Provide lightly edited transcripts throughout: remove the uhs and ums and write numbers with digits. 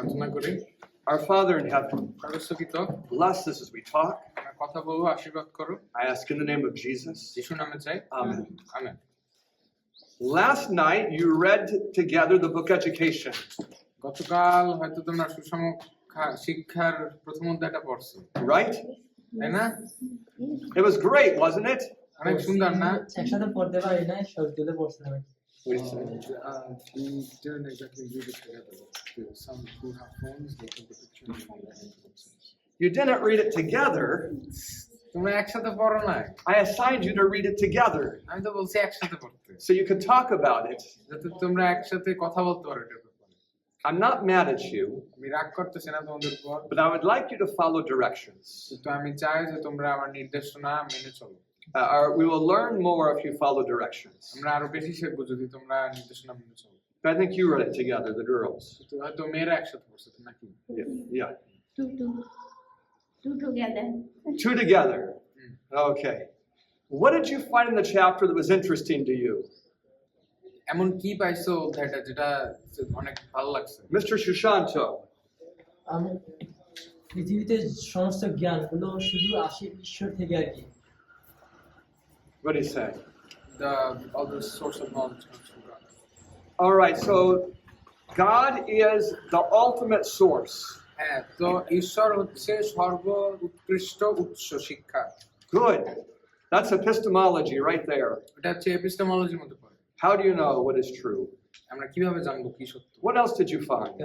প্রার্থনা করি। Our Father in heaven, সর্বশক্তিত bless us as we talk. আমরা কথা বলবো, আশীর্বাদ করো। I ask in the name of Jesus. যিশুর নামে চাই, Amen. Amen. Last night you read together the book Education. গতকাল হয়তো তোমরা সুষম শিক্ষার প্রথম অধ্যায়টা পড়ছো, Right? তাই না? It was great, wasn't it? অনেক সুন্দর না? একসাথে পড়তে পারি না, সবগুলো পড়তে হবে। We didn't exactly read it together. Some who have phones, they can the picture. You didn't read it together. তোমরা একসাথে পড়ো না। I assigned you to read it together আমি তো বলছি একসাথে পড়তে, so you could talk about it. যাতে তোমরা একসাথে কথা বলতে পারো এটার ব্যাপারে। I'm not mad at you, আমি রাগ করতেছি না তোমাদের উপর, but I would like you to follow directions. তো আমি চাই যে তোমরা আমার নির্দেশনা মেনে চলো। We will learn more if you follow directions. আমরা আরো বেশি শিখবো যদি তোমরা নির্দেশনা মেনে চলো। But I think you read it together, the girls. তো হয়তো মেয়েরা একসাথে পড়ছে নাকি? Yeah. Two together. Two together. Okay. What did you find in the chapter that was interesting to you? এমন কি পাইছো অধ্যায়টা যেটা অনেক ভালো লাগছে? Mr. Shushanto. পৃথিবীতে সমস্ত জ্ঞানগুলো শুধু আসে ঈশ্বর থেকে আর কি। What did he say? All the source of knowledge comes from God. All right, so God is the ultimate source. হ্যাঁ, তো ঈশ্বর হচ্ছে সর্ব উৎকৃষ্ট উৎস শিক্ষা। Good. That's epistemology right there. এটা হচ্ছে এপিস্টেমোলজির মধ্যে পড়ে। How do you know what is true? আমরা কিভাবে জানবো কি সত্য? What else did you find?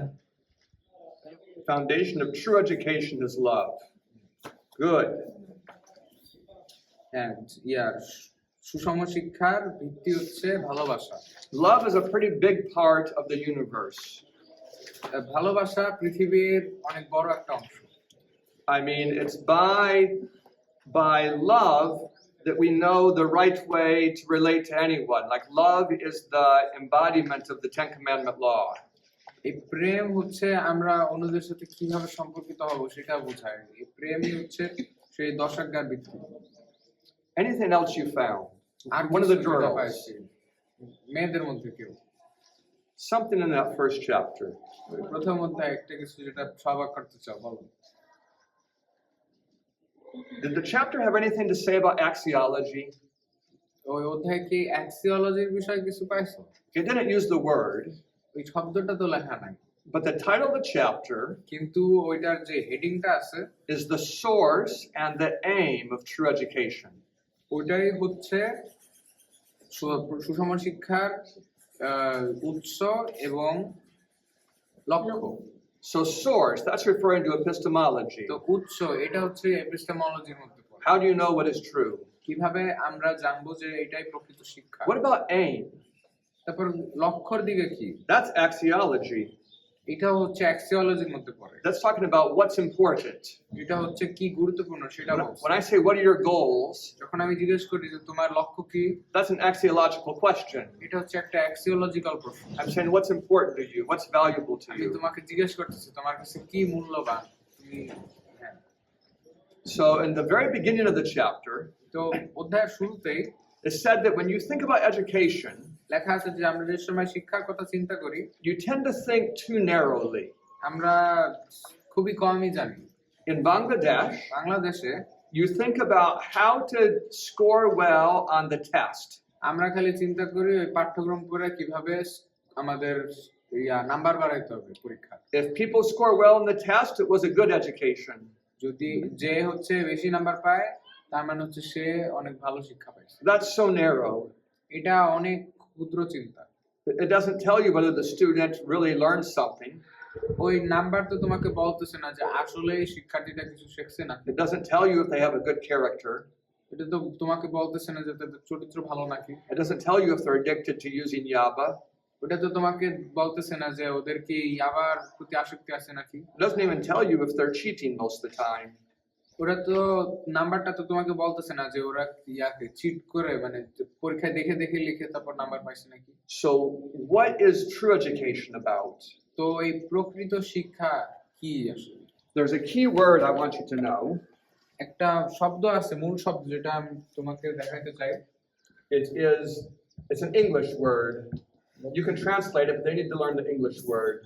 Foundation of true education is love. Good. And সুষম শিক্ষার ভিত্তি হচ্ছে ভালোবাসা। Love is a pretty big part of the universe. ভালোবাসা পৃথিবীর অনেক বড় একটা অংশ। I mean, it's by love that we know the right way to relate to anyone. Like love is the embodiment of the Ten Commandment law. এই প্রেম হচ্ছে আমরা অন্যদের সাথে কিভাবে সম্পর্কিত হব সেটা বোঝায়। এই প্রেমই হচ্ছে সেই 10 আজ্ঞার ভিত্তি। Anything else you found? R One of the girls. মেয়েদের মধ্যে কেউ Something in that first chapter. প্রথম অধ্যায় একটা কিছু যেটা সবাক করতে চাও বলো। Did the chapter have anything to say about axiology? ওই অধ্যায় কি অ্যাক্সিওলজির বিষয়ে কিছু পাইছো? It didn't use the word, ওই শব্দটা তো লেখা নাই, but the title of the chapter কিন্তু ওইটার যে হেডিংটা আছে is the source and the aim of true education. ওইটাই হচ্ছে সুষম শিক্ষার উৎস এবং লক্ষ্য। So source, that's referring to epistemology. তো উৎস এটা হচ্ছে এপিস্টেমোলজির মধ্যে পড়ে। How do you know what is true? কিভাবে আমরা জানবো যে এটাই প্রকৃত শিক্ষা? What about aim? তারপর লক্ষ্যর দিকে কি? That's axiology. এটা হচ্ছে অ্যাক্সিওলজির মধ্যে পড়ে। That's talking about what's important. এটা হচ্ছে কি গুরুত্বপূর্ণ সেটা বলছে। When I say what are your goals, যখন আমি জিজ্ঞেস করি যে তোমার লক্ষ্য কি, that's an axiological question. এটা হচ্ছে একটা অ্যাক্সিওলজিক্যাল প্রশ্ন। I'm saying what's important to you, what's valuable to আমি you. তোমাকে জিজ্ঞেস করতেছি তোমার কাছে কি মূল্যবান তুমি। So in the very beginning of the chapter, তো অধ্যায়ের শুরুতেই it said that when you think about education, লেখা আছে যে আমরা যে সময় শিক্ষার কথা চিন্তা করি you tend to think too narrowly. আমরা খুবই কমই জানি। In Bangladesh, বাংলাদেশে you think about how to score well on the test. আমরা খালি চিন্তা করি ওই পাঠ্যক্রম করে কিভাবে আমাদের নাম্বার বাড়াইতে হবে পরীক্ষা। If people score well in the test, it was a good education. যদি যে হচ্ছে বেশি নাম্বার পায় তার মানে হচ্ছে সে অনেক ভালো শিক্ষা পাইছে। That's so narrow. এটা অনেক ক্ষুদ্র চিন্তা। It doesn't tell you whether the student really learned something. ওই নাম্বার তো তোমাকে বলতেছে না যে আসলে শিক্ষার্থীটা কিছু শিখছে না। It doesn't tell you if they have a good character. এটা তো তোমাকে বলতেছে না যে তাদের চরিত্র ভালো নাকি। It doesn't tell you if they're addicted to using yaba. ওটা তো তোমাকে বলতেছে না যে ওদের কি ইয়াবার প্রতি আসক্তি আছে নাকি। It doesn't even tell you if they're cheating most of the time. ওরা তো নাম্বারটা তো তোমাকে বলতেছে না যে ওরা ইয়াকে চিট করে মানে পরীক্ষায় দেখে দেখে লিখে তারপর নাম্বার পাইছে নাকি। So what is true education about? তো এই প্রকৃত শিক্ষা কি আসলে? There's a key word I want you to know. একটা শব্দ আছে, মূল শব্দ যেটা আমি তোমাকে দেখাতে চাই। It's an English word. You can translate it, but they need to learn the English word.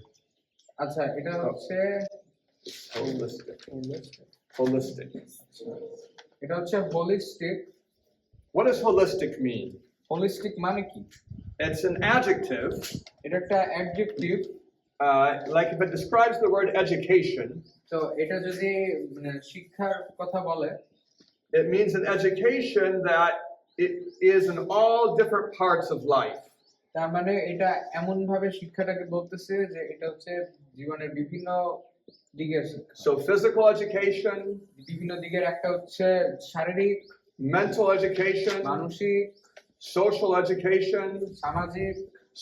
আচ্ছা, এটা হচ্ছে Holistic. এটা হচ্ছে holistic. What does holistic mean? Holistic মানে কি? It's an adjective. এটা একটা adjective. Like if it describes the word education, তো এটা যদি শিক্ষার কথা বলে, it means an education that it is in all different parts of life. তার মানে এটা এমন ভাবে শিক্ষাটাকে বলতেছে যে এটা হচ্ছে জীবনের বিভিন্ন দিকের শিক্ষা। So physical education, বিভিন্ন দিকের একটা হচ্ছে শারীরিক, mental education, মানসিক, social education, সামাজিক,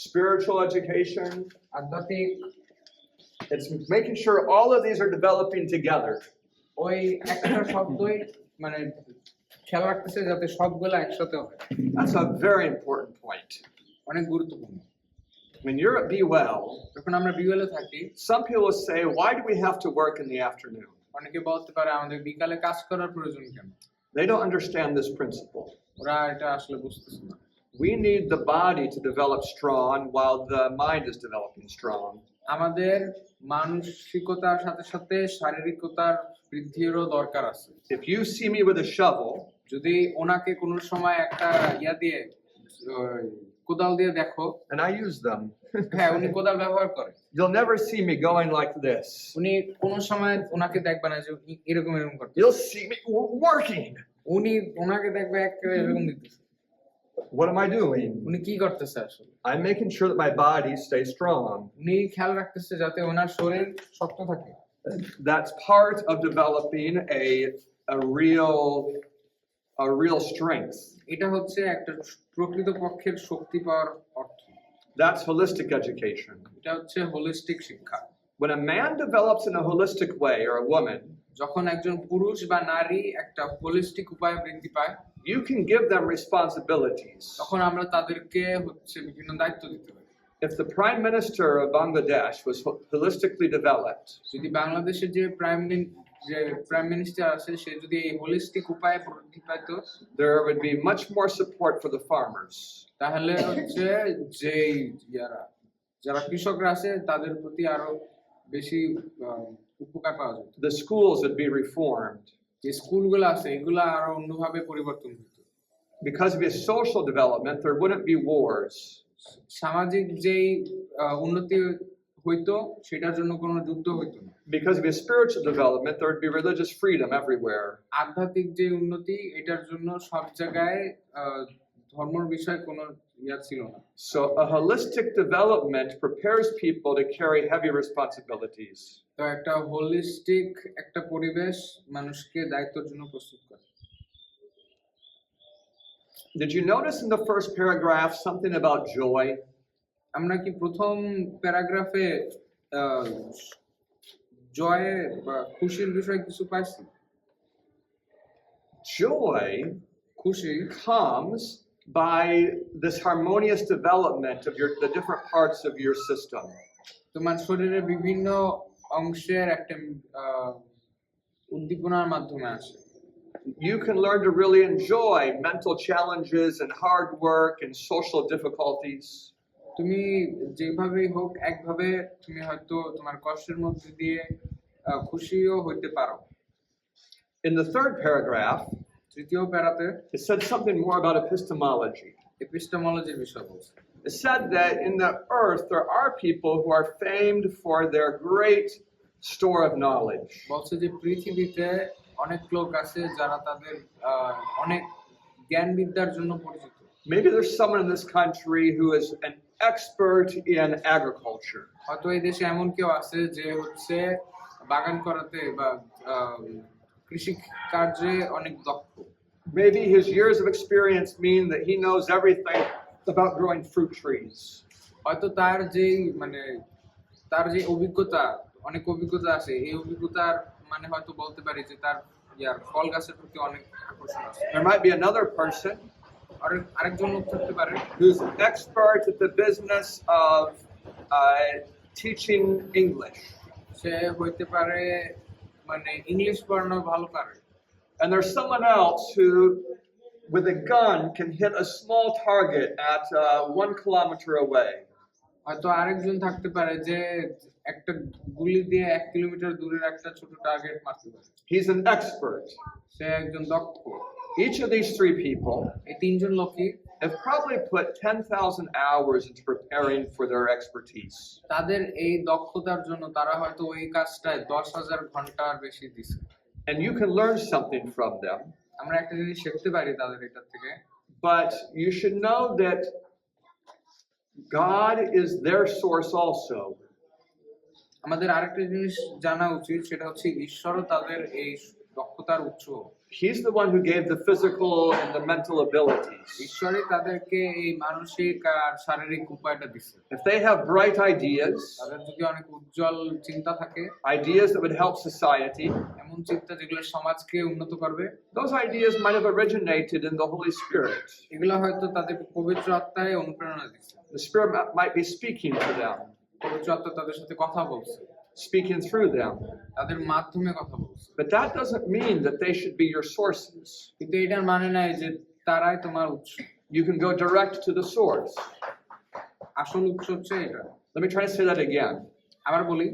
spiritual education. আধ্যাত্মিক। It's making sure all of these are developing together. ওই একটা শব্দই মানে খেয়াল রাখতেছে যাতে সবগুলো একসাথে হয়। That's a very important point. অনেক গুরুত্বপূর্ণ। When you're at Be Well, যখন আমরা বিকেলে থাকি, some people say, why do we have to work in the afternoon? অনেকে বলতে পারে আমাদের বিকালে কাজ করার প্রয়োজন কেন? They don't understand this principle. ওরা এটা আসলে বুঝতেছে না। We need the body to develop strong while the mind is developing strong. আমাদের মানসিকতার সাথে সাথে শারীরিকতার বৃদ্ধিরও দরকার আছে। If you see me with a shovel, যদি ওনাকে কোনো সময় একটা ইয়া দিয়ে কোদাল দিয়ে দেখো, and I use them, হ্যাঁ উনি কোদাল ব্যবহার করে, you'll never see me going like this. উনি কোনো সময় ওনাকে দেখবে না যে উনি এরকম এরকম করতে, You'll see me working. উনি ওনাকে দেখবে একেবারে এরকম দিতেছে। What am I doing? উনি কি করতেছে আসলে? I'm making sure that my body stays strong. উনি খেয়াল রাখতেছে যাতে ওনার শরীর শক্ত থাকে। That's part of developing a real strength. এটা হচ্ছে একটা প্রকৃত পক্ষের শক্তি পাওয়ার অর্থ। That's holistic education. এটা হচ্ছে হোলিস্টিক শিক্ষা। When a man develops in a holistic way, or a woman, যখন একজন পুরুষ বা নারী একটা হোলিস্টিক উপায়ে বৃদ্ধি পায়, you can give them responsibilities. তখন আমরা তাদেরকে হচ্ছে বিভিন্ন দায়িত্ব দিতে পারি। If the Prime Minister of Bangladesh was holistically developed, যদি বাংলাদেশের যে প্রাইম মিনিস্টার আছে সে যদি এই হোলিস্টিক উপায়ে বৃদ্ধি পাইত, there would be much more support for the farmers. তাহলে হচ্ছে যে যারা কৃষকরা আছে তাদের প্রতি আরো বেশি উপকার পাওয়া যেত। The schools would be reformed. যে স্কুলগুলো আছে এগুলো আরো অন্যভাবে পরিবর্তন হতো। Because of his social development, there wouldn't be wars. সামাজিক যেই উন্নতি হইতো সেটার জন্য কোনো যুদ্ধ হইতো না। Because of his spiritual development, there would be religious freedom everywhere. আধ্যাত্মিক যে উন্নতি এটার জন্য সব জায়গায় ধর্মের বিষয়ে কোনো ইয়া ছিল না। So a holistic development prepares people to carry heavy responsibilities. তো একটা হোলিস্টিক একটা পরিবেশ মানুষকে দায়িত্বের জন্য প্রস্তুত করে। Did you notice in the first paragraph something about joy? আমরা কি প্রথম প্যারাগ্রাফে জয় বা খুশির বিষয়ে কিছু পাইছি? Joy খুশি comes by this harmonious development of the different parts of your system. তোমার শরীরের বিভিন্ন অংশের একটা উদ্দীপনার মাধ্যমে আসে। You can learn to really enjoy mental challenges and hard work and social difficulties. তুমি যেভাবেই হোক একভাবে তুমি হয়তো তোমার কষ্টের মধ্যে দিয়ে খুশিও হইতে পারো। In the third paragraph, তৃতীয় প্যারাতে it said something more about epistemology. এপিস্টেমোলজির বিষয় বলছে। It said that in the earth there are people who are famed for their great store of knowledge. বলছে যে পৃথিবীতে অনেক লোক আছে যারা তাদের অনেক জ্ঞান বিদ্যার জন্য পরিচিত। Maybe there's someone in this country who is an expert in agriculture. হয়তো এই দেশে এমন কেউ আছে যে হচ্ছে বাগান করাতে বা কৃষি কার্যে অনেক দক্ষ। Maybe his years of experience mean that he knows everything about growing fruit trees. হয়তো তার যে অভিজ্ঞতা অনেক অভিজ্ঞতা আছে, এই অভিজ্ঞতার মানে হয়তো বলতে পারি যে তার ফল গাছের প্রতি অনেক আকর্ষণ আছে। There might be another person আরেকজন লোক থাকতে পারে who's an expert at the business of teaching English. সে হইতে পারে মানে ইংলিশ পড়ানো ভালো পারে। And there's someone else who, with a gun, can hit a small target at 1 kilometer away. হয়তো আরেকজন থাকতে পারে যে একটা গুলি দিয়ে 1 কিলোমিটার দূরের একটা ছোট টার্গেট মারতে পারে। He's an expert. সে একজন দক্ষ। Each of these three people এই তিনজন লোকই have probably put 10,000 hours into preparing for their expertise. তাদের এই দক্ষতার জন্য তারা হয়তো ওই কাজটায় 10,000 ঘন্টার বেশি দিছে। And you can learn something from them. আমরা একটা জিনিস শিখতে পারি তাদের এটা থেকে, But you should know that God is their source also. আমাদের আরেকটা জিনিস জানা উচিত, সেটা হচ্ছে ঈশ্বরও তাদের এই দক্ষতার উৎস। He's the one who gave the physical and the mental abilities. ঈশ্বরই তাদেরকে এই মানসিক আর শারীরিক উপায়টা দিচ্ছে। If they have bright ideas, তাদের যদি অনেক উজ্জ্বল চিন্তা থাকে, ideas that would help society, এমন চিন্তা যেগুলো সমাজকে উন্নত করবে, those ideas might have originated in the Holy Spirit. এগুলো হয়তো তাদের পবিত্র আত্মায় অনুপ্রেরণা দিচ্ছে। The Spirit might be speaking to them, পবিত্র আত্মা তাদের সাথে কথা বলছে, speaking through them. তাদের মাধ্যমে কথা বলছে। But that doesn't mean that they should be your sources. কিন্তু এটার মানে নাই যে তারাই তোমার উৎস। You can go direct to the source. আসল উৎস হচ্ছে এটা। Let me try to say that again. আবার বলি,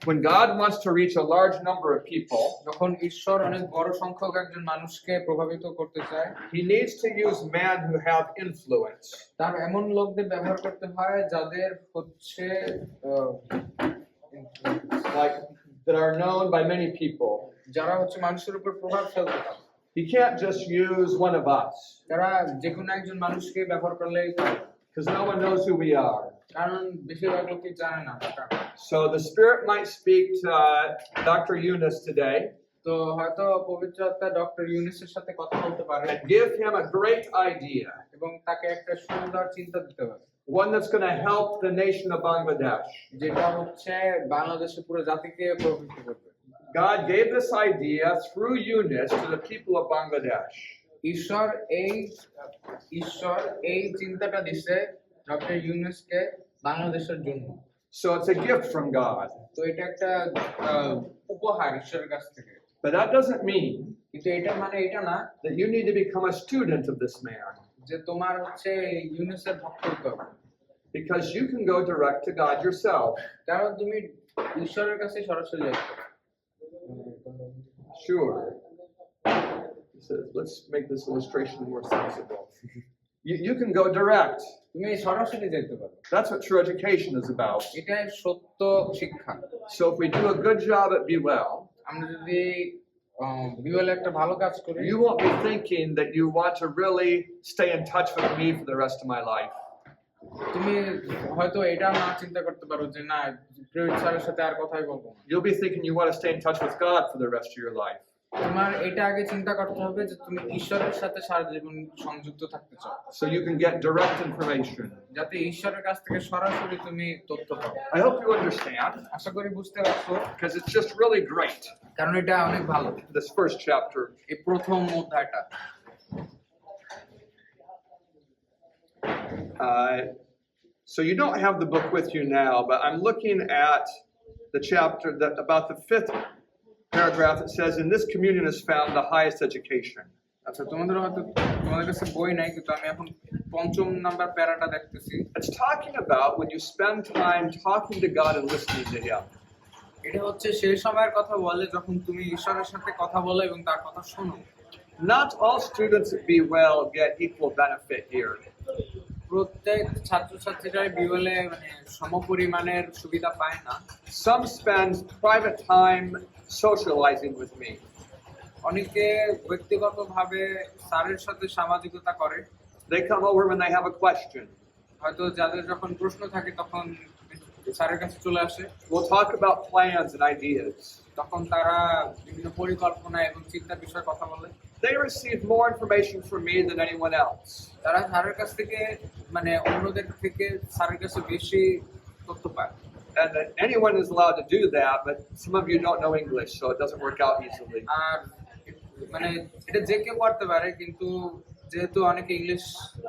When God wants to reach a large number of people, যখন ঈশ্বর অনেক বড় সংখ্যক একজন মানুষকে প্রভাবিত করতে চায়, He needs to use men who have influence. তার এমন লোকদের ব্যবহার করতে হয় যাদের হচ্ছে Like that are known by many people. যারা হচ্ছে মানুষের উপর প্রভাব ফেলতে পারে। He can't just use one of us তারা যে কোনো একজন মানুষকে ব্যবহার করলেই পারে, because no one knows who we are. কারণ বেশিরভাগ লোকই জানে না এটা। So the Spirit might speak to Dr. Eunice today তো হয়তো পবিত্র আত্মা ডক্টর ইউনিসের সাথে কথা বলতে পারে and give him a great idea, এবং তাকে একটা সুন্দর চিন্তা দিতে পারে, one that's going to help the nation of Bangladesh. যেটা হচ্ছে বাংলাদেশের পুরো জাতিকে প্রভাবিত করবে। God gave this idea through Eunice to the people of Bangladesh. ঈশ্বর এই চিন্তাটা দিছে ডক্টর ইউনুসকে বাংলাদেশের জন্য। So it's a gift from God. তো এটা একটা উপহার ঈশ্বরের কাছ থেকে। But that doesn't mean কিন্তু এটা মানে এটা না that you need to become a student of this man, যে তোমার হচ্ছে ইউনুসের ভক্ত হতে হবে, because you can go direct to God yourself. কারণ তুমি ঈশ্বরের কাছে সরাসরি যাবে। Sure. He says, let's make this illustration more sensible. You can go direct. তুমি সরাসরি যেতে পারো। That's what true education is about. এটাই সত্য শিক্ষা। So if we do a good job at Be Well, আমরা যদি বিওয়ালে একটা ভালো কাজ করি, you won't be thinking that you want to really stay in touch with me for the rest of my life. তুমি হয়তো এটা না চিন্তা করতে পারো যে না প্রিয় স্যারের সাথে আর কথাই বলবো না। You'll be thinking you want to stay in touch with God for the rest of your life. তোমার এটা আগে চিন্তা করতে হবে যে তুমি ঈশ্বরের সাথে সারা জীবন সংযুক্ত থাকতে চাও, So you can get direct information. যাতে ঈশ্বরের কাছ থেকে সরাসরি তুমি তথ্য পাও। I hope you understand, আশা করি বুঝতে পারছো, because it's just really great, কারণ এটা অনেক ভালো this first chapter. এই প্রথম অধ্যায়টা। So you don't have the book with you now, but I'm looking at the chapter that about the 5th paragraph. It says, "In this communion is found the highest education." আচ্ছা, তোমাদের কাছে বই নাই, কিন্তু আমি এখন 5ম নাম্বার প্যারাটা দেখতেছি। It's talking about when you spend time talking to God and listening to Him. এটা হচ্ছে সেই সময়ের কথা বলে যখন তুমি ঈশ্বরের সাথে কথা বলো এবং তার কথা শোনো। Not all students at Be Well get equal benefit here. প্রত্যেক ছাত্রছাত্রীরাই বিওলে মানে সমপরিমাণের সুবিধা পায় না। Some spend private time socializing with me. অনেকে ব্যক্তিগতভাবে স্যারের সাথে সামাজিকতা করে। They come over when they have a question. হয়তো যাদের যখন প্রশ্ন থাকে তখন স্যারের কাছে চলে আসে। We'll talk about plans and ideas. তখন তারা বিভিন্ন পরিকল্পনা এবং চিন্তার বিষয়ে কথা বলে। They receive more information from me than anyone else. তারা স্যারের কাছ থেকে মানে অন্যদের থেকে স্যারের কাছে বেশি তথ্য পায়। And anyone is allowed to do that, but some of you don't know English, so it doesn't work out easily. আর মানে এটা যে কেউ করতে পারে, কিন্তু যেহেতু অনেকে ইংলিশ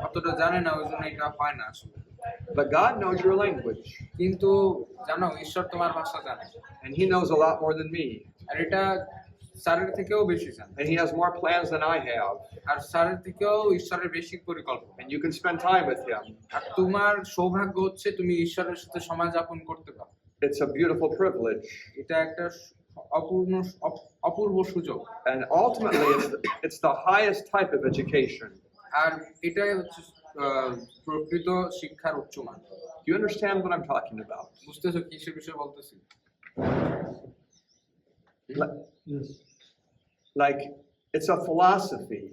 অতটা জানে না, ওই জন্য এটা হয় না আসলে। But God knows your language, কিন্তু জানো ঈশ্বর তোমার ভাষা জানে, and He knows a lot more than me, আর এটা স্যারের থেকেও বেশি জানে, and He has more plans than I have, আর স্যারের থেকেও ঈশ্বরের বেশি পরিকল্পনা। and you can spend time with Him. আর তোমার সৌভাগ্য হচ্ছে তুমি ঈশ্বরের সাথে সময় যাপন করতে পারো। It's a beautiful privilege. এটা একটা অপূর্ব সুযোগ। And ultimately, it's the highest type of education. আর এটাই হচ্ছে প্রকৃত শিক্ষার উচ্চমান। Do you understand what I'm talking about? বুঝতেছো কিসের বিষয়ে বলতেছি? Yes. Like, it's a philosophy.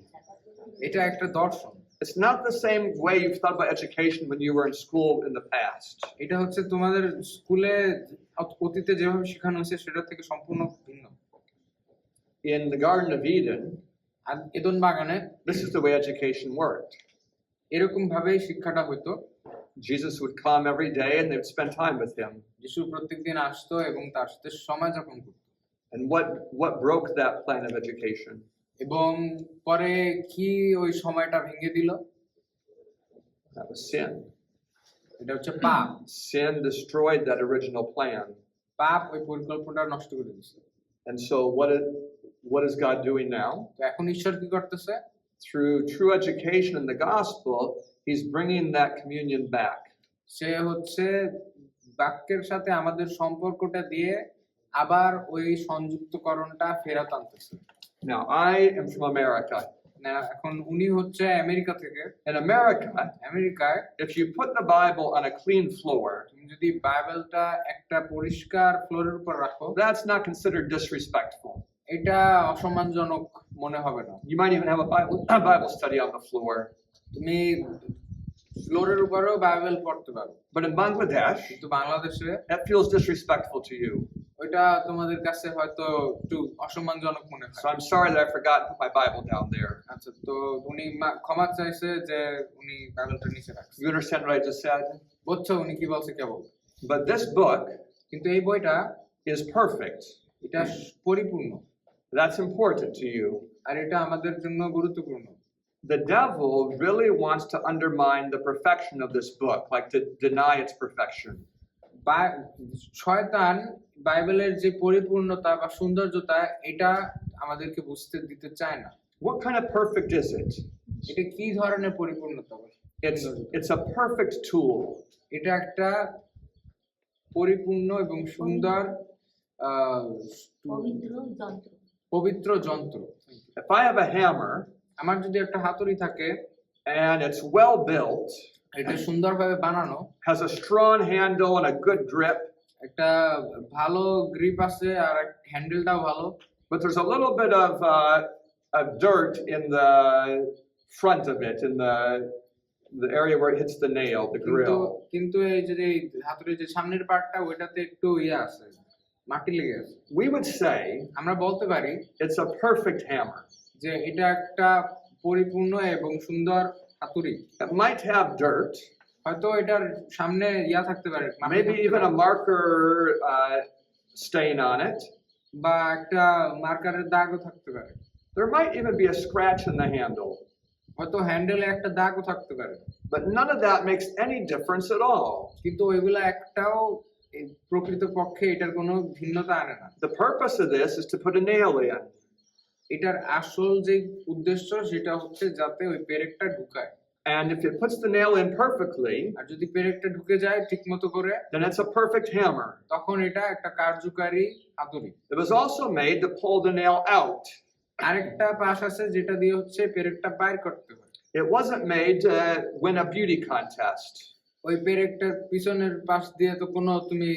এটা একটা দর্শন। It's not the same way you've thought about education when you were in school in the past. এটা হচ্ছে তোমাদের স্কুলে অতীতে যেভাবে শেখানো হয়েছে সেটা থেকে সম্পূর্ণ ভিন্ন। In the Garden of Eden, আর এদন বাগানে this is the way education worked. এরকম ভাবেই শিক্ষাটা হতো। Jesus would come every day and they'd spend time with him. যিশু প্রত্যেকদিন আসতো এবং তার সাথে সময় যাপন করতো। And what broke that plan of education? এবং পরে কি ওই সময়টা ভেঙে দিল? That was sin. এটা হচ্ছে পাপ। Sin destroyed that original plan. পাপ ওই পরিকল্পনাটা নষ্ট করে দিয়েছে। And so what is God doing now? তো এখন ঈশ্বর কি করতেছে? Through true education in the gospel, he's bringing that communion back. সে হচ্ছে বাক্যের সাথে আমাদের সম্পর্কটা দিয়ে আবার ওই সংযুক্তকরণটা ফেরত আনতেছে। Now, I am from America. না, এখন উনি হচ্ছে আমেরিকা থেকে। In America, আমেরিকায় if you put the Bible on a clean floor, তুমি যদি বাইবেলটা একটা পরিষ্কার ফ্লোরের উপর রাখো, that's not considered disrespectful. এটা অসম্মানজনক মনে হবে না। You might even have a Bible study on the floor. তুমি ফ্লোরের উপরেও বাইবেল পড়তে পারো। But in Bangladesh, কিন্তু বাংলাদেশে that feels disrespectful to you. ওইটা তোমাদের কাছে হয়তো একটু অসম্মানজনক মনে So হয়। I'm sorry that I forgot to put my Bible down there. আচ্ছা, তো উনি ক্ষমা চাইছে যে উনি বাইবেলটা নিচে রাখছে। You understand what I just said? বুঝছো উনি কি বলছে কেবল? But this book কিন্তু এই বইটা is perfect. এটা পরিপূর্ণ। That's important to you. আর এটা আমাদের জন্য গুরুত্বপূর্ণ। The devil really wants to undermine the perfection of this book, like to deny its perfection. শয়তান বাইবেলের যে পরিপূর্ণতা বা সৌন্দর্যতা এটা আমাদেরকে বুঝতে দিতে চায় না। What kind of perfect is it? এটা কি ধরনের পরিপূর্ণতা? It's a perfect tool. এটা একটা পরিপূর্ণ এবং সুন্দর পবিত্র যন্ত্র। If I have a hammer আমার যদি একটা হাতুড়ি থাকে and it's well built, এটা সুন্দরভাবে বানানো, has a strong handle and a good grip, একটা ভালো গ্রিপ আছে আর হ্যান্ডেলটাও ভালো, but there's a little bit of dirt in the front of it, in the area where it hits the nail, the grill. কিন্তু এই যে হাতুড়ির যে সামনের পার্টটা ওইটাতে একটু আছে, মাটি লেগে আছে। We would say আমরা বলতে পারি it's a perfect hammer. যে এটা একটা পরিপূর্ণ এবং সুন্দর হাতুড়ি। It might have dirt, হয়তো এটার সামনে থাকতে পারে, maybe even a marker stain on it. বা একটা মার্কারের দাগও থাকতে পারে। There might even be a scratch in the handle. হয়তো হ্যান্ডেলে একটা দাগও থাকতে পারে। But none of that makes any difference at all. কিন্তু ওইগুলা একটাও প্রকৃতপক্ষে এটার কোনো ভিন্নতা আনে না। The purpose of this is to put a nail in. এটার আসল যে উদ্দেশ্য সেটা হচ্ছে যাতে ওই পেরেকটা ঢুকায়। And if it puts the nail in perfectly, আর যদি পেরেকটা ঢুকে যায় ঠিকমতো করে, then it's a perfect hammer. তখন এটা একটা কার্যকারী হাতুড়ি। It was also made to pull the nail out. আরেকটা পাশ আছে যেটা দিয়ে হচ্ছে পেরেকটা বাইর করতে হয়। It wasn't made to win a beauty contest. ওই পেরেকটার পিছনের পাশ দিয়ে তো কোনো তুমি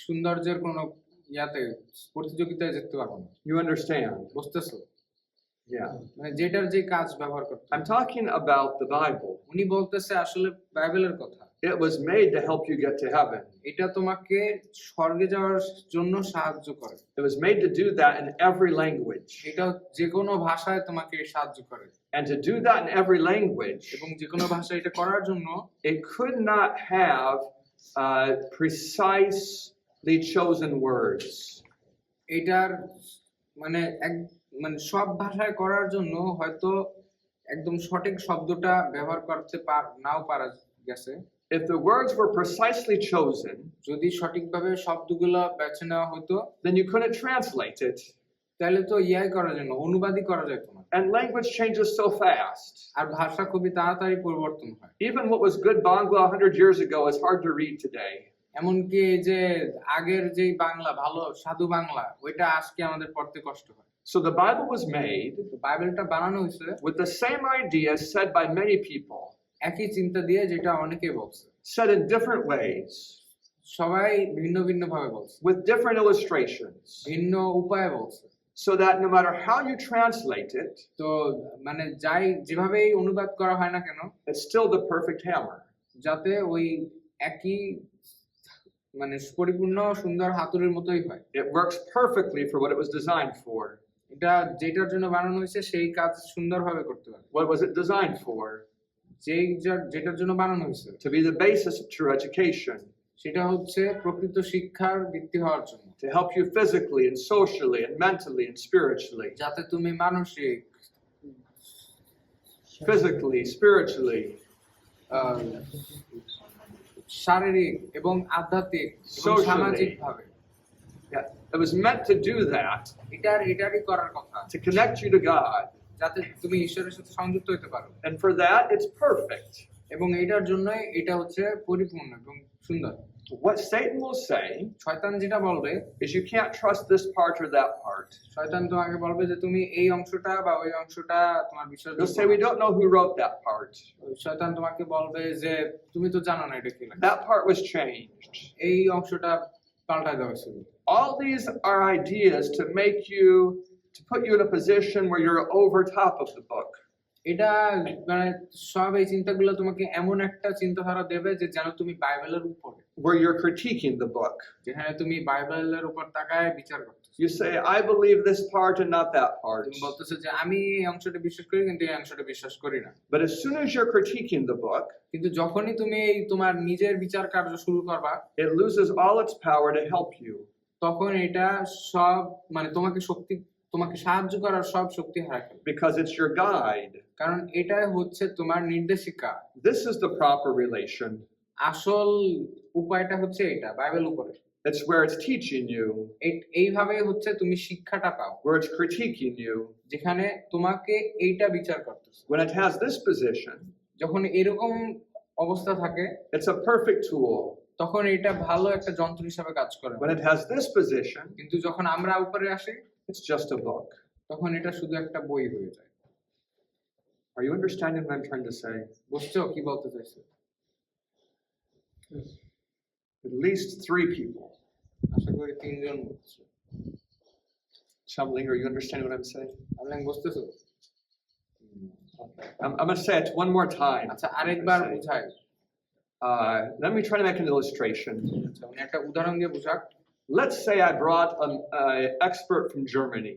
সৌন্দর্যের কোনো প্রতিযোগিতায় যেতে পারবো না। You understand? বুঝতেছো? Yeah. মানে যেটার যে কাজ ব্যবহার করতে হয়। I'm talking about the Bible. উনি বলতেছে আসলে বাইবেলের কথা। It was made to help you get to heaven. এটা তোমাকে স্বর্গে যাওয়ার জন্য সাহায্য করে। It was made to do that in every language. এটা যে কোনো ভাষায় তোমাকে সাহায্য করে। And to do that in every language, এবং যে কোনো ভাষায় এটা করার জন্য it could not have precisely chosen words. এটার মানে সব ভাষায় করার জন্য হয়তো একদম সঠিক শব্দটা ব্যবহার করতে নাও পারা গেছে। If the words were precisely chosen, যদি সঠিকভাবে শব্দগুলো বেছে নেওয়া হতো, then you couldn't translate it. তাহলে তো করার জন্য অনুবাদই করা যেত না। And language changes so fast. আর ভাষা খুবই তাড়াতাড়ি পরিবর্তন হয়। Even what was good Bangla 100 years ago is hard to read today. এমনকি এই যে আগের যে বাংলা ভালো সাধু বাংলা ওইটা আজকে আমাদের পড়তে কষ্ট হয়। So the Bible was made তো বাইবেলটা বানানো হয়েছে with the same ideas said by many people, একই চিন্তা দিয়ে, যেটা অনেকে বলছে, said in different ways, সবাই ভিন্ন ভিন্ন ভাবে বলছে, with different illustrations, ভিন্ন উপায়ে বলছে। so that no matter how you translate it, তো মানে যাই যেভাবেই অনুবাদ করা হয় না কেন, it's still the perfect hammer. যাতে ওই একই মানে পরিপূর্ণ সুন্দর হাতুড়ির মতোই হয়। It works perfectly for what it was designed for. এটা যেটার জন্য বানানো হয়েছে সেই কাজ সুন্দরভাবে করতে পারে। What was it designed for? যেটার জন্য বানানো হয়েছে To be the basis of true education, সেটা হচ্ছে প্রকৃত শিক্ষার ভিত্তি হওয়ার জন্য, to help you physically and socially and mentally and spiritually. যাতে তুমি মানসিক, Physically, spiritually, আহ, শারীরিক এবং আধ্যাত্মিক এবং Socially. সামাজিক ভাবে yeah, it was meant to do that, এটারই করার কথা, to connect you to God. যাতে তুমি ঈশ্বরের সাথে সংযুক্ত হতে পারো। And for that, it's perfect. এবং এটার জন্যই এটা হচ্ছে পরিপূর্ণ এবং সুন্দর। What Satan will say শয়তান যেটা বলবে, is you can't trust this part or that part. শয়তান তোমাকে বলবে যে তুমি এই অংশটা বা ওই অংশটা তোমার বিশ্বাস They'll say, we don't know who wrote that part. শয়তান তোমাকে বলবে যে তুমি তো জানো না এটা কি লেখা। That part was changed. এই অংশটা পাল্টায় দেওয়া ছিল। All these are ideas to make you, to put you in a position where you're over top of the book. এটা মানে সব এই চিন্তাগুলো তোমাকে এমন একটা চিন্তাধারা দেবে যে যেন তুমি বাইবেলের উপরে, Where you're critiquing the book. যেখানে তুমি বাইবেলের উপর তাকায় বিচার করতেছো। You say, I believe this part and not that part. তুমি বলতেছো যে আমি এই অংশটা বিশ্বাস করি কিন্তু এই অংশটা বিশ্বাস করি না। But as soon as you're critiquing the book, কিন্তু যখনই তুমি এই তোমার নিজের বিচার কার্য শুরু করবা, it loses all its power to help you. তখন এটা সব মানে তোমাকে সাহায্য করার সব শক্তি হারায় ফেলবে। Because it's your guide. কারণ এটাই হচ্ছে তোমার নির্দেশিকা। This is the proper relation. আসল উপায়টা হচ্ছে এটা বাইবেল উপরে। It's where it's teaching you, এইভাবে হচ্ছে তুমি শিক্ষাটা পাও, where it's critiquing you. যেখানে তোমাকে এইটা বিচার করতেছে। When it has this position, যখন এরকম অবস্থা থাকে it's a perfect tool. তখন এটা ভালো একটা যন্ত্র হিসাবে কাজ করে। When it has this position, কিন্তু যখন আমরা উপরে আসি it's just a book. তখন এটা শুধু একটা বই হয়ে যায়। Are you understanding what I'm trying to say? বুঝছো কি বলতে চাইছো? At least 3 people. আশা করি 3 জন বুঝছো। Chumling, are you understanding what I'm saying? আপনি বুঝতেছো? I'm going to say it one more time. আচ্ছা আরেকবার বুঝাই। Let me try to make an illustration. আচ্ছা উনি একটা উদাহরণ দিয়ে বুঝাক। Let's say I brought an expert from Germany.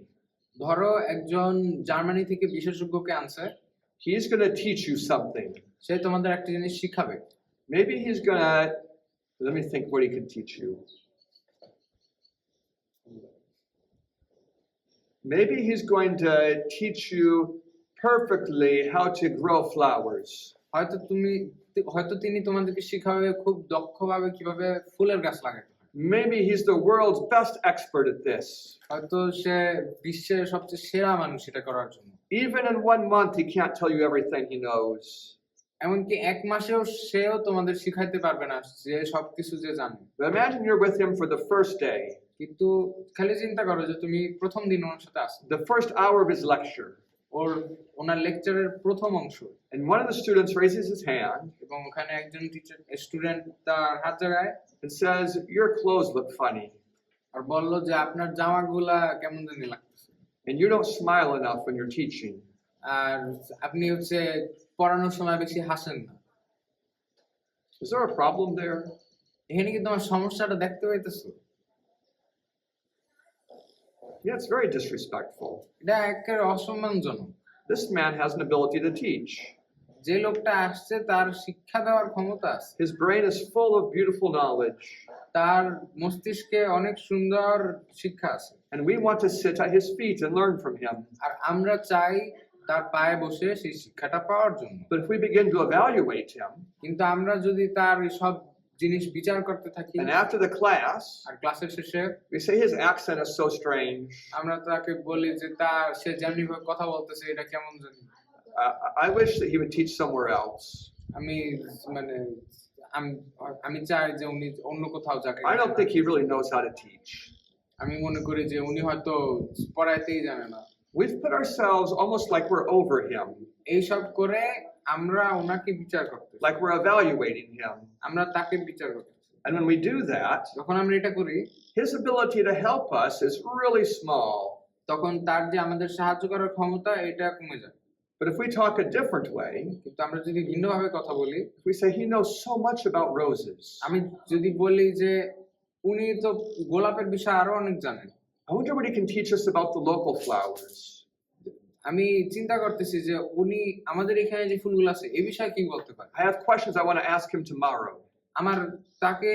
ধরো একজন জার্মানি থেকে বিশেষজ্ঞকে আনছে, He's going to teach you something. সে তোমাদের একটা জিনিস শিখাবে। Maybe he's going to, let me think what he could teach you. Maybe he's going to teach you perfectly how to grow flowers. হয়তো তিনি তোমাদেরকে শিখাবে খুব দক্ষভাবে কিভাবে ফুলের গাছ লাগাতে হয়। Maybe he's the world's best expert at this. হয়তো সে বিশ্বের সবচেয়ে সেরা মানুষ এটা করার জন্য। Even in 1 month, he can't tell you everything he knows. এমনকি 1 মাসেও সেও তোমাদের শিখাইতে পারবে না যে সবকিছু যে জানে। But imagine you're with him for the first day, কিন্তু খালি চিন্তা করো যে তুমি প্রথম দিন ওনার সাথে আসো, the first hour of his lecture, ওনার লেকচারের প্রথম অংশ, and one of the students raises his hand এবং ওখানে একজন স্টুডেন্ট তার হাত জাগায় and says, your clothes look funny, আর বললো যে আপনার জামাগুলা কেমন জানি লাগতেছে, and you don't smile enough when you're teaching. আর আপনি হচ্ছে পড়ানোর সময় বেশি হাসেন না। Is there a problem there? এখানে কি তোমার সমস্যাটা দেখতে পাইতেছো? Yeah, it's very disrespectful. এটা একেবারে অসম্মানজনক। This man has an ability to teach. যে লোকটা আসছে তার শিক্ষা দেওয়ার ক্ষমতা আছে, His brain is full of beautiful knowledge, তার মস্তিষ্কে অনেক সুন্দর শিক্ষা আছে, and we want to sit at his feet and learn from him. আর আমরা চাই তার পায়ে বসে সেই শিক্ষাটা পাওয়ার জন্য। But if we begin to evaluate him, কিন্তু আমরা যদি তার সব জিনিস বিচার করতে থাকি, and after the class, আর ক্লাসের শেষে we say his accent is so strange, আমরা তাকে বলি যে সে যেমনি ভাবে কথা বলতেছে এটা কেমন জানি, I wish that he would teach somewhere else. আমি মানে আমি আমি চাই যে উনি অন্য কোথাও যাক। I don't think he really knows how to teach. আমি মনে করি যে উনি হয়তো পড়াইতেই জানে না। We've put ourselves almost like we're over him, এইসব করে আমরা ওনাকে বিচার করতেছি, like we're evaluating him. আমরা তাকে বিচার করতেছি। And when we do that, যখন আমরা এটা করি his ability to help us is really small. তখন তার যে আমাদের সাহায্য করার ক্ষমতা এটা কমে যায়। But if we talk a different way, কিন্তু আমরা যদি ভিন্নভাবে কথা বলি, if we say he knows so much about roses, আমি যদি বলি যে উনি তো গোলাপের বিষয়ে আরো অনেক জানেন, I wonder what he can teach us about the local flowers. আমি চিন্তা করতেছি যে উনি আমাদের এখানে যে ফুলগুলো আছে এই বিষয়ে কি বলতে পারে। I have questions I want to ask him tomorrow. আমার তাকে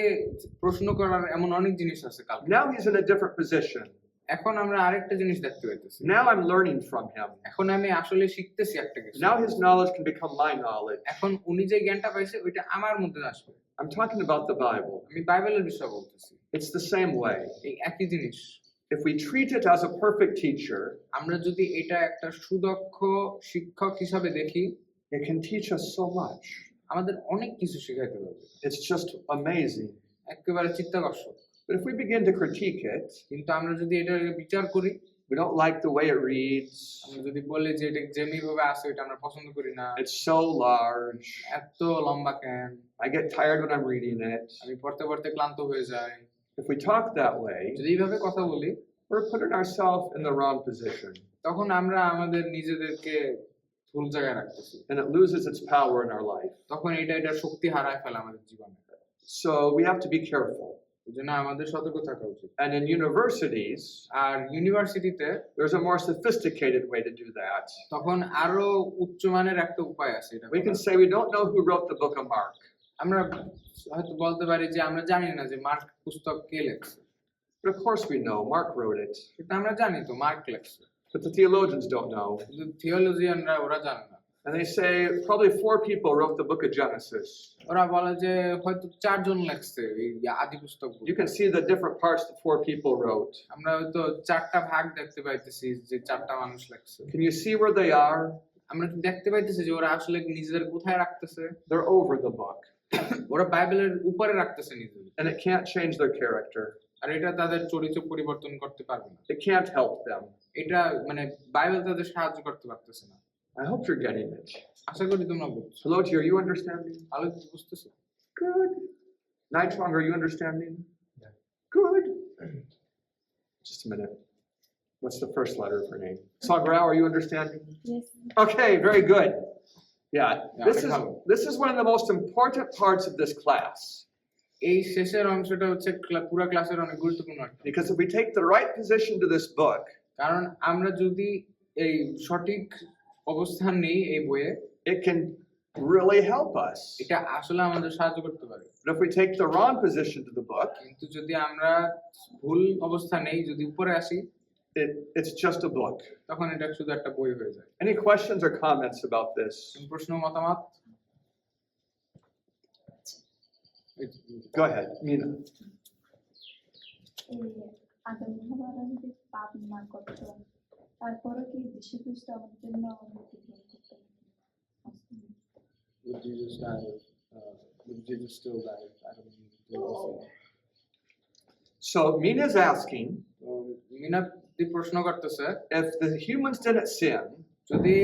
প্রশ্ন করার এমন অনেক জিনিস আছে কাল। Now he's in a different position. এখন আমরা আরেকটা জিনিস দেখতে পাইতেছি। Now I'm learning from him. এখন আমি আসলে শিখতেছি একটা কিছু। Now his knowledge can become my knowledge. এখন উনি যে জ্ঞানটা পাইছে ওইটা আমার মধ্যে আসবে। I'm talking about the Bible. আমি বাইবেলের বিষয়ে বলতেছি। It's the same way. এই একই জিনিস। If we treat it as a perfect teacher, আমরা যদি এটা একটা সুদক্ষ শিক্ষক হিসাবে দেখি, it can teach us so much. আমাদের অনেক কিছু শেখাইতে পারবে। It's just amazing. একেবারে চিত্তাকর্ষক। But if we begin to critique it, কিন্তু আমরা যদি এটা বিচার করি, we don't like the way it reads, আমরা যদি বলি যে এটা যেভাবে আছে এটা আমরা পছন্দ করি না, it's so large, এত লম্বা কেন, I get tired when I'm reading it. আমি পড়তে পড়তে ক্লান্ত হয়ে যাই, If we talk that way, যদি এইভাবে কথা বলি, we're putting ourselves in the wrong position, তখন আমরা আমাদের নিজেদেরকে ভুল জায়গায় রাখতেছি। and it loses its power in our life. তখন এটা শক্তি হারায় ফেলে আমাদের জীবনে। So we have to be careful. এই জন্য আমাদের সতর্ক থাকা উচিত। And in universities, আর ইউনিভার্সিটিতে there's a more sophisticated way to do that. তখন আরো উচ্চমানের একটা উপায় আছে এটা We can করার। say we don't know who wrote the book of Mark, আমরা হয়তো বলতে পারি যে আমরা জানি না যে মার্ক পুস্তক কে লেখছে, but of course we know Mark wrote it. এটা আমরা জানি তো মার্ক লেখছে, But the theologians don't know. কিন্তু থিওলজিয়ানরা ওরা জানে না। And they say probably 4 people wrote the book of Genesis. ওরা বলে যে হয়তো 4 জন লেখছে এই আদি পুস্তক। You can see the different parts the 4 people wrote. আমরা হয়তো 4টা ভাগ দেখতে পাইতেছি যে 4টা মানুষ লেখছে। Can you see where they are? আমরা কি দেখতে পাইতেছি যে ওরা আসলে নিজেদের কোথায় রাখতেছে? They're over the book. ওরা বাইবেলের উপরে রাখতেছে নিজেদের, And it can't change their character. আর এটা তাদের চরিত্র পরিবর্তন করতে পারবে না। It can't help them. এটা মানে বাইবেল তাদের সাহায্য করতে পারতেছে না। I hope you're getting it. আশা করি তোমরা বুঝছো। Hello to you, are you understanding? ভালো বুঝতেছো? Good. Nightwang, are you understanding? Yeah. Good. Just a minute. What's the first letter of her name? Sagrao, are you understanding? Yes. Okay, very good. Yeah, Yeah, this is one of the most important parts of this class. এই শেষের অংশটা হচ্ছে পুরো ক্লাসের অনেক গুরুত্বপূর্ণ একটা। Because if we take the right position to this book, কারণ আমরা যদি এই সঠিক অবস্থান নেই এই বইয়ে, it can really help us. এটা আসলে আমাদের সাহায্য করতে পারে। But if we take the wrong position to the book, কিন্তু যদি আমরা ভুল অবস্থা নেই, যদি উপরে আসি, it's just a book. তখন এটা শুধু একটা বই হয়ে যায়। Any questions or comments about this? প্রশ্ন মতামত? Go ahead, Mina. আদম হাওয়ারা যদি পাপ না করত, তারপরে কি যীশু খ্রিস্ট আমাদের জন্য মৃত্যুবরণ করতেন? Would Jesus die? Would Jesus still die? I don't know. So Mina's asking Minati প্রশ্ন করতেছে, if the humans didn't sin, যদি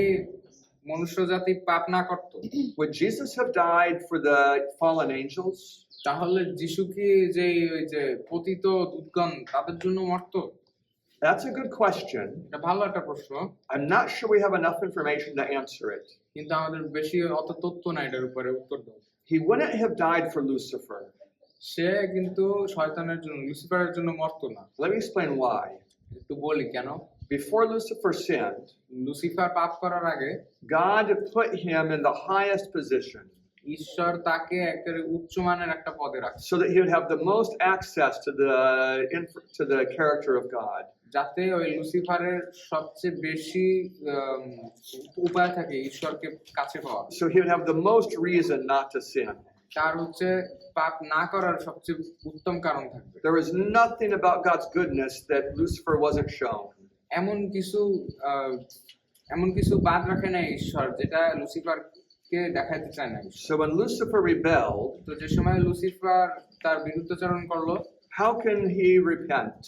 মনুষ্য জাতি পাপ না করত, would Jesus have died for the fallen angels? তাহলে যিশু কি যে ওই যে পতিত দূতগণ তাদের জন্য মরত? That's a good question. এটা ভালো একটা প্রশ্ন, I'm not sure we have enough information to answer it. কিন্তু আমাদের বেশি অত তথ্য নাই এটার উপরে উত্তর দাও। He wouldn't have died for Lucifer. সে কিন্তু শয়তানের জন্য, লুসিফারের জন্য মরত না। Let me explain why. একটু বলি কেন। Before Lucifer sinned, লুসিফার পাপ করার আগে God put him in the highest position ঈশ্বর তাকে একেবারে উচ্চমানের একটা পদে রাখছে, so that he would have the most access to the character of God. যাতে ওই লুসিফারের সবচেয়ে বেশি উপায় থাকে ঈশ্বরকে কাছে পাওয়া। So he would have the most reason not to sin. তার হচ্ছে পাপ না করার সবচেয়ে উত্তম কারণ থাকবে। There was nothing about God's goodness that Lucifer wasn't shown. এমন কিছু বাদ রাখে না ঈশ্বর যেটা লুসিফার কে দেখাইতে চায় না। So when Lucifer rebelled, তো যে সময় লুসিফার তার বিরুদ্ধাচরণ করলো, how can he repent?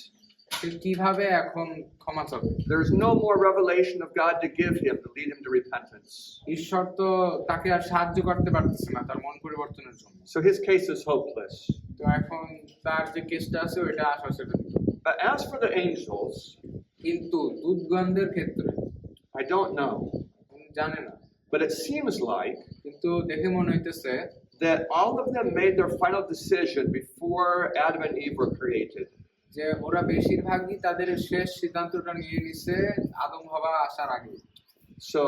সে কিভাবে এখন ক্ষমা চাবে? There's no more revelation of God to give him to lead him to repentance. ঈশ্বর তো তাকে আর সাহায্য করতে পারতেছে না তার মন পরিবর্তনের জন্য। So his case is hopeless. তো এখন তার যে কেসটা আছে ওইটা আসা সেটা দিত। But as for the angels, কিন্তু দূতগণদের ক্ষেত্রে I don't know. উনি জানে না, But it seems like কিন্তু দেখে মনে হইতেছে that all of them made their final decision before Adam and Eve were created. যে ওরা বেশিরভাগই তাদের শেষ সিদ্ধান্তটা নিয়ে নিছে আদম হাওয়া আসার আগে। So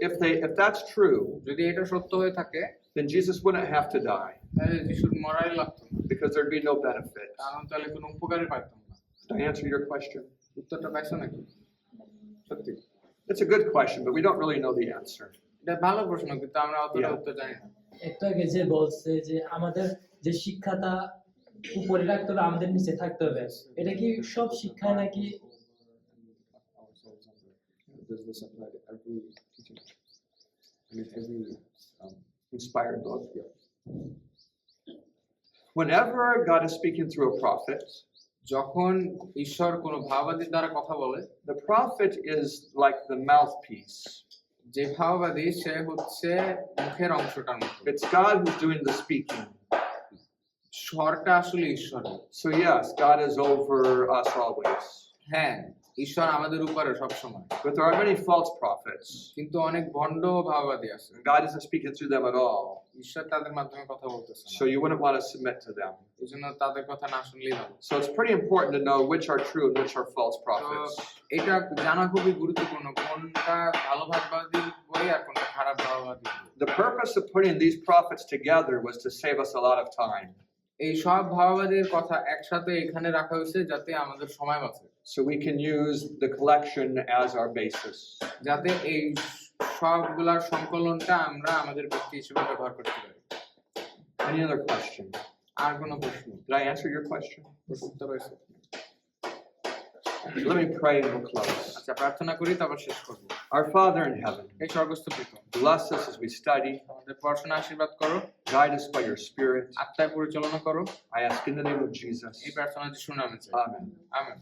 if that's true, যদি এটা সত্য হয়ে থাকে then Jesus wouldn't have to die তাহলে যিশুর মরাই লাগতো না, because there'd be no benefit. কারণ তাহলে কোনো উপকারই পাইতাম না। Did I answer your question? উত্তরটা পাইছো নাকি? সত্যি It's a good question, but we don't really know the answer. এটা ভালো প্রশ্ন, কিন্তু আমরা অতটা Yeah. উত্তর জানি না। একটু আগে যে বলছে যে আমাদের যে শিক্ষাটা উপরে রাখতে হবে আমাদের নিচে থাকতে হবে, এটা কি সব শিক্ষা নাকি? Does this apply to every teaching? I mean, every Inspired book. Whenever God is speaking through a prophet, যখন ঈশ্বর কোনো ভাববাদীর দ্বারা কথা বলে, the prophet is like the mouthpiece. যে ভাববাদী সে হচ্ছে মুখের অংশটার মতো, It's God who's doing the speaking. স্বরটা আসলে ঈশ্বরের। So yes, God is over us always. হ্যাঁ, ঈশ্বর আমাদের উপরে সব সময়, But there are many false prophets. কিন্তু অনেক ভণ্ড ভাববাদী আছে, God isn't speaking through them at all. ঈশ্বর তাদের মাধ্যমে কথা বলতেছে So না, you wouldn't want to submit to them. এই জন্য তাদের কথা না শুনলেই ভালো। So it's pretty important to know which are true and which are false তো prophets. এটা জানা খুবই গুরুত্বপূর্ণ, কোনটা ভালো ভাববাদী বই আর কোনটা খারাপ ভাববাদী বই। The purpose of putting these prophets together was to save us a lot of time. এই সব ভাববাদীর কথা একসাথে এখানে রাখা হয়েছে যাতে আমাদের সময় বাঁচে, So we can use the collection as our basis. যাতে এই সবগুলার সংকলনটা আমরা আমাদের ভিত্তি হিসেবে ব্যবহার করতে পারি। Any other question? আর কোনো প্রশ্ন? Did I answer your question? উত্তর হয়েছে? Let me pray and we'll close. আচ্ছা, প্রার্থনা করি তারপর শেষ করবো। Our Father in heaven, এই স্বর্গস্থ পিতা, bless us as we study. আমাদের পড়াশোনা আশীর্বাদ করো, Guide us by your Spirit. আত্মায় পরিচালনা করো। I ask in the name of Jesus. এই প্রার্থনা যিশুর নামে চাই, Amen. আমেন।